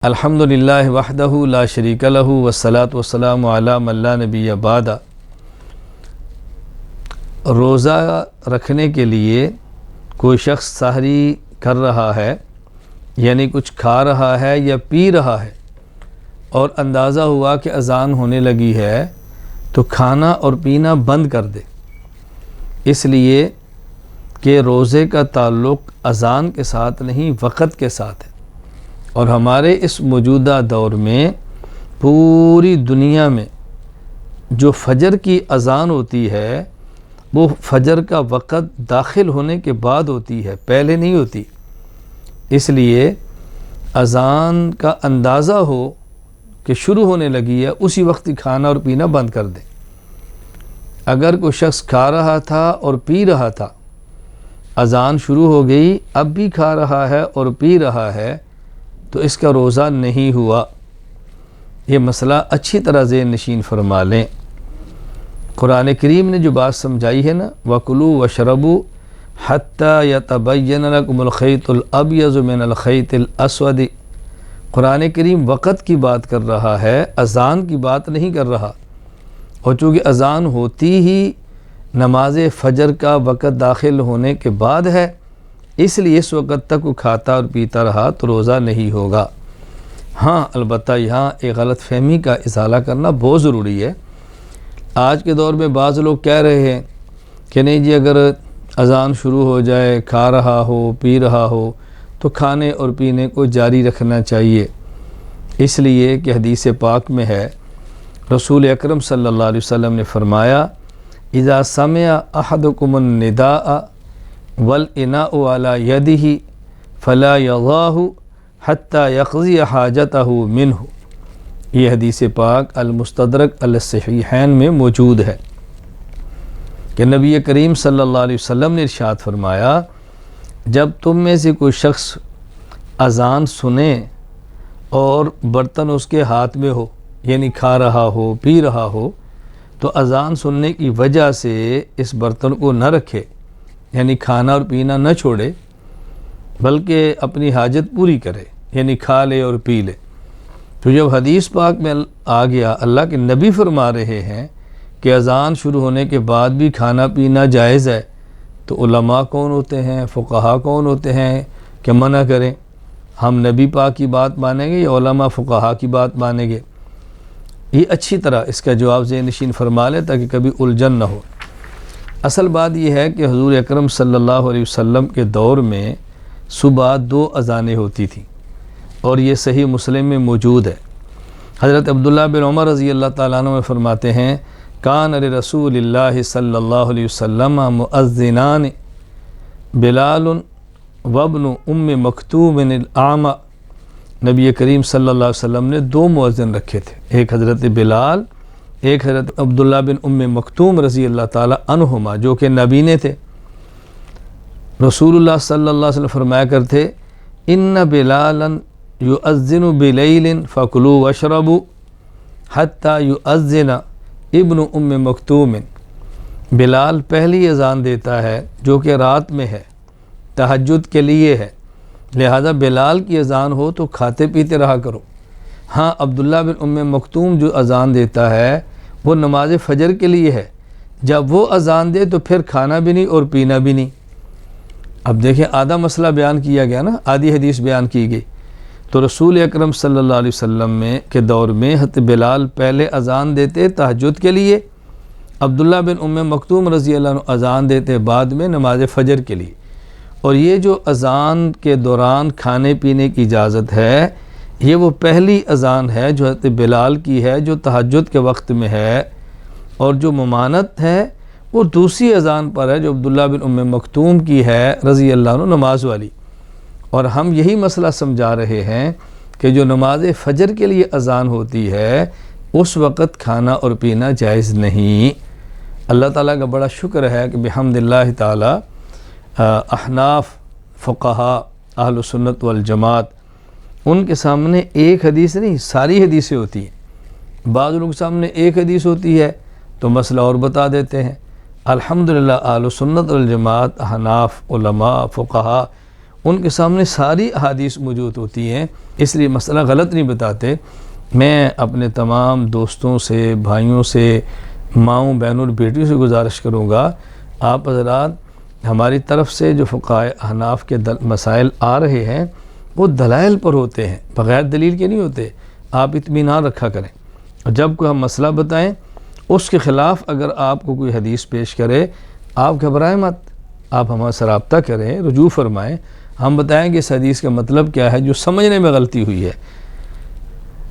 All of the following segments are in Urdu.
الحمدللہ وحدہ لا شریک لہ والصلاۃ والسلام علی من لا نبی بعد۔ روزہ رکھنے کے لیے کوئی شخص سحری کر رہا ہے، یعنی کچھ کھا رہا ہے یا پی رہا ہے، اور اندازہ ہوا کہ اذان ہونے لگی ہے تو کھانا اور پینا بند کر دے، اس لیے کہ روزے کا تعلق اذان کے ساتھ نہیں وقت کے ساتھ ہے۔ اور ہمارے اس موجودہ دور میں پوری دنیا میں جو فجر کی اذان ہوتی ہے وہ فجر کا وقت داخل ہونے کے بعد ہوتی ہے، پہلے نہیں ہوتی۔ اس لیے اذان کا اندازہ ہو کہ شروع ہونے لگی ہے، اسی وقت ہی کھانا اور پینا بند کر دے۔ اگر کوئی شخص کھا رہا تھا اور پی رہا تھا، اذان شروع ہو گئی، اب بھی کھا رہا ہے اور پی رہا ہے، تو اس کا روزہ نہیں ہوا۔ یہ مسئلہ اچھی طرح ذہن نشین فرما لیں۔ قرآن کریم نے جو بات سمجھائی ہے نا، وَكُلُوا وَاشْرَبُوا حَتَّى يَتَبَيَّنَ لَكُمُ الْخَيْطُ الْأَبْيَضُ مِنَ الْخَيْطِ الْأَسْوَدِ۔ قرآن کریم وقت کی بات کر رہا ہے، اذان کی بات نہیں کر رہا۔ اور چونکہ اذان ہوتی ہی نماز فجر کا وقت داخل ہونے کے بعد ہے، اس لیے اس وقت تک وہ کھاتا اور پیتا رہا تو روزہ نہیں ہوگا۔ ہاں، البتہ یہاں ایک غلط فہمی کا ازالہ کرنا بہت ضروری ہے۔ آج کے دور میں بعض لوگ کہہ رہے ہیں کہ نہیں جی، اگر اذان شروع ہو جائے، کھا رہا ہو پی رہا ہو تو کھانے اور پینے کو جاری رکھنا چاہیے، اس لیے کہ حدیث پاک میں ہے، رسول اکرم صلی اللہ علیہ وسلم نے فرمایا، اذا سمع احدکم النداء والاناء على يده فلا يضعه حتى يقضي حاجته منه۔ یہ حدیث پاک المستدرک الصحیحین میں موجود ہے کہ نبی کریم صلی اللہ علیہ وسلم نے ارشاد فرمایا، جب تم میں سے کوئی شخص اذان سنے اور برتن اس کے ہاتھ میں ہو، یعنی کھا رہا ہو پی رہا ہو، تو اذان سننے کی وجہ سے اس برتن کو نہ رکھے، یعنی کھانا اور پینا نہ چھوڑے، بلکہ اپنی حاجت پوری کرے، یعنی کھا لے اور پی لے۔ تو جب حدیث پاک میں آ گیا، اللہ کے نبی فرما رہے ہیں کہ اذان شروع ہونے کے بعد بھی کھانا پینا جائز ہے، تو علماء کون ہوتے ہیں، فقہا کون ہوتے ہیں کہ منع کریں؟ ہم نبی پاک کی بات مانیں گے یا علماء فقہا کی بات مانیں گے؟ یہ اچھی طرح اس کا جواب ذہن نشین فرما لیں تاکہ کبھی الجھن نہ ہو۔ اصل بات یہ ہے کہ حضور اکرم صلی اللہ علیہ وسلم کے دور میں صبح 2 اذانیں ہوتی تھیں، اور یہ صحیح مسلم میں موجود ہے۔ حضرت عبداللہ بن عمر رضی اللہ تعالیٰ عنہ فرماتے ہیں، کان رسول اللہ صلی اللہ علیہ وسلم مؤذنان بلال وابن ام مکتوم الاعمى۔ نبی کریم صلی اللہ علیہ وسلم نے 2 مؤذن رکھے تھے، ایک حضرت بلال، ایک حضرت عبداللہ بن ام مکتوم رضی اللہ تعالی عنہما، جو کہ نابینے تھے۔ رسول اللہ صلی اللہ علیہ وسلم فرمایا کرتے، ان بلالا یؤذن بلیل فکلوا واشربوا حتی یؤذن ابن ام مکتوم۔ بلال پہلی اذان دیتا ہے جو کہ رات میں ہے، تہجد کے لیے ہے، لہذا بلال کی اذان ہو تو کھاتے پیتے رہا کرو۔ ہاں، عبداللہ بن ام مکتوم جو اذان دیتا ہے وہ نماز فجر کے لیے ہے، جب وہ اذان دے تو پھر کھانا بھی نہیں اور پینا بھی نہیں۔ اب دیکھیں، آدھا مسئلہ بیان کیا گیا نا، آدھی حدیث بیان کی گئی۔ تو رسول اکرم صلی اللہ علیہ وسلم کے دور میں حضرت بلال پہلے اذان دیتے تہجد کے لیے، عبداللہ بن ام مکتوم رضی اللہ عنہ اذان دیتے بعد میں نماز فجر کے لیے۔ اور یہ جو اذان کے دوران کھانے پینے کی اجازت ہے، یہ وہ پہلی اذان ہے جو حضرت بلال کی ہے، جو تہجد کے وقت میں ہے، اور جو ممانت ہے وہ دوسری اذان پر ہے جو عبداللہ بن ام مکتوم کی ہے رضی اللہ عنہ، نماز والی۔ اور ہم یہی مسئلہ سمجھا رہے ہیں کہ جو نماز فجر کے لیے اذان ہوتی ہے اس وقت کھانا اور پینا جائز نہیں۔ اللہ تعالیٰ کا بڑا شکر ہے کہ بحمد اللہ تعالیٰ احناف فقہا اہل سنت والجماعت، ان کے سامنے ایک حدیث نہیں، ساری حدیثیں ہوتی ہیں۔ بعض لوگوں کے سامنے ایک حدیث ہوتی ہے تو مسئلہ اور بتا دیتے ہیں۔ الحمدللہ اہل سنت والجماعت، احناف، علماء، فقہا، ان کے سامنے ساری احادیث موجود ہوتی ہیں اس لیے مسئلہ غلط نہیں بتاتے۔ میں اپنے تمام دوستوں سے، بھائیوں سے، ماؤں بہنوں اور بیٹیوں سے گزارش کروں گا، آپ حضرات ہماری طرف سے جو فقہائے احناف کے مسائل آ رہے ہیں وہ دلائل پر ہوتے ہیں، بغیر دلیل کے نہیں ہوتے۔ آپ اطمینان رکھا کریں، اور جب کوئی ہم مسئلہ بتائیں اس کے خلاف اگر آپ کو کوئی حدیث پیش کرے، آپ گھبرائیں مت، آپ ہمارے سے رابطہ کریں، رجوع فرمائیں، ہم بتائیں کہ اس حدیث کا مطلب کیا ہے جو سمجھنے میں غلطی ہوئی ہے۔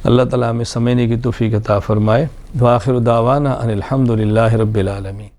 اللہ تعالیٰ ہمیں سمجھنے کی توفیق عطا فرمائے۔ وآخر دعوانا ان الحمد للہ رب العالمین۔